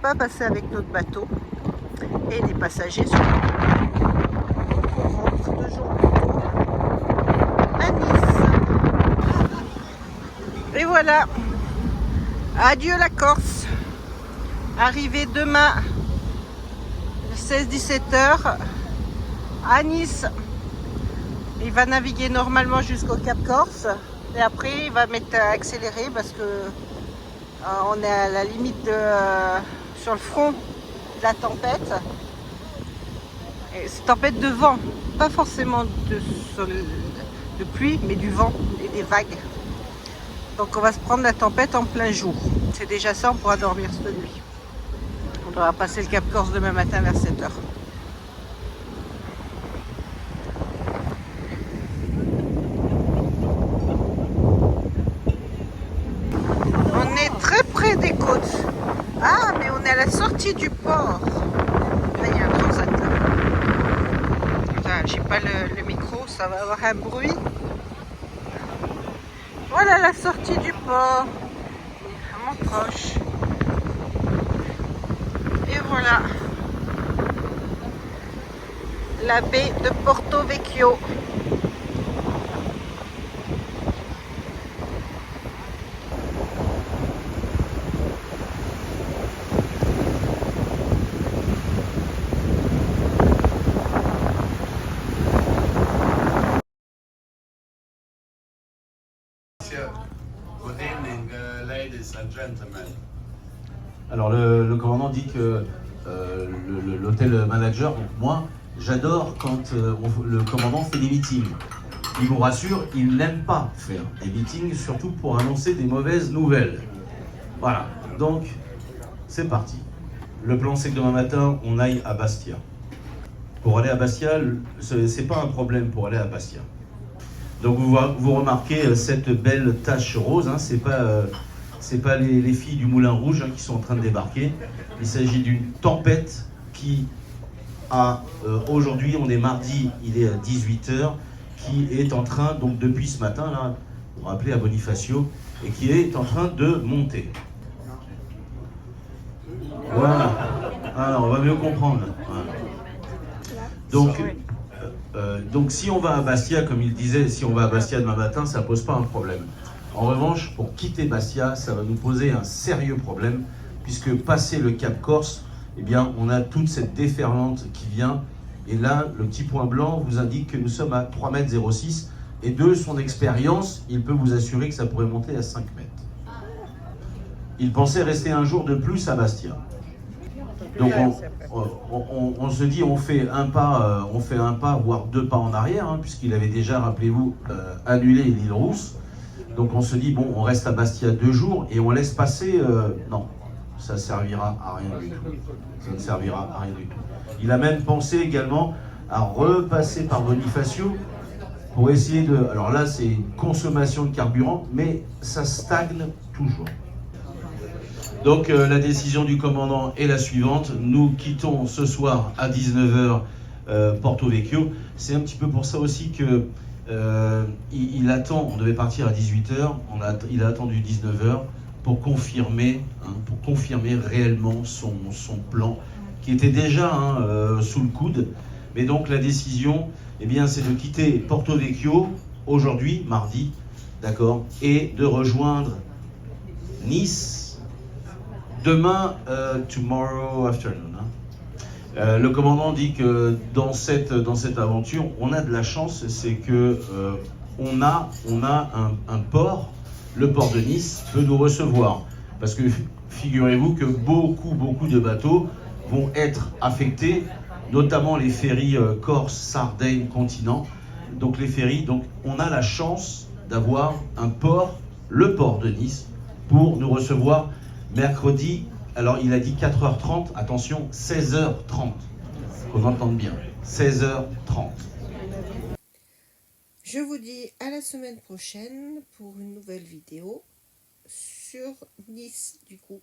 pas passer avec notre bateau et les passagers sont donc on rentre 2 jours plus tôt à Nice. Et voilà, adieu la Corse. Arrivé demain 16-17 h à Nice. Il va naviguer normalement jusqu'au Cap Corse et après il va mettre à accélérer parce que on est à la limite sur le front de la tempête. Et c'est tempête de vent, pas forcément de pluie, mais du vent et des vagues. Donc on va se prendre la tempête en plein jour. C'est déjà ça, on pourra dormir cette nuit. On devra passer le Cap Corse demain matin vers 7 h. On est très près des côtes. Ah, mais on est à la sortie du port. Là, il y a un transat. J'ai pas le micro, ça va avoir un bruit. Voilà la sortie du port. Vraiment proche. Et voilà la baie de Porto Vecchio. Good evening, ladies and gentlemen. Alors le commandant dit que l'hôtel manager, donc moi, j'adore quand le commandant fait des meetings. Il vous rassure, il n'aime pas faire des meetings, surtout pour annoncer des mauvaises nouvelles. Voilà, donc c'est parti. Le plan c'est que demain matin, on aille à Bastia. Pour aller à Bastia, c'est pas un problème pour aller à Bastia. Donc vous remarquez cette belle tache rose, hein, c'est pas les filles du Moulin Rouge qui sont en train de débarquer. Il s'agit d'une tempête qui a, aujourd'hui on est mardi, il est à 18 h, qui est en train, donc depuis ce matin, là, vous vous rappelez à Bonifacio, et qui est en train de monter. Voilà, alors on va mieux comprendre. Voilà. Donc si on va à Bastia, comme il disait, si on va à Bastia demain matin, ça ne pose pas un problème. En revanche, pour quitter Bastia, ça va nous poser un sérieux problème, puisque passer le Cap Corse, eh bien, on a toute cette déferlante qui vient, et là, le petit point blanc vous indique que nous sommes à 3,06 m, et de son expérience, il peut vous assurer que ça pourrait monter à 5 mètres. Il pensait rester un jour de plus à Bastia. Donc on se dit, on fait un pas, voire 2 pas en arrière, hein, puisqu'il avait déjà, rappelez-vous, annulé l'île Rousse. Donc on se dit, bon, on reste à Bastia 2 jours et on laisse passer... non, ça ne servira à rien du tout. Ça ne servira à rien du tout. Il a même pensé également à repasser par Bonifacio pour essayer de... Alors là, c'est une consommation de carburant, mais ça stagne toujours. Donc la décision du commandant est la suivante. Nous quittons ce soir à 19 h Porto Vecchio. C'est un petit peu pour ça aussi que il attend, on devait partir à 18 h, il a attendu 19 h pour confirmer réellement son plan, qui était déjà sous le coude. Mais donc la décision, eh bien, c'est de quitter Porto Vecchio aujourd'hui, mardi, d'accord, et de rejoindre Nice demain, tomorrow afternoon. Le commandant dit que dans cette aventure, on a de la chance, c'est que on a un port, le port de Nice peut nous recevoir. Parce que figurez-vous que beaucoup de bateaux vont être affectés, notamment les ferries Corse, Sardaigne, Continent. Donc les ferries, donc on a la chance d'avoir un port, le port de Nice, pour nous recevoir mercredi. Alors il a dit 4h30, attention, 16h30, qu'on entende bien, 16h30. Je vous dis à la semaine prochaine pour une nouvelle vidéo sur Nice du coup.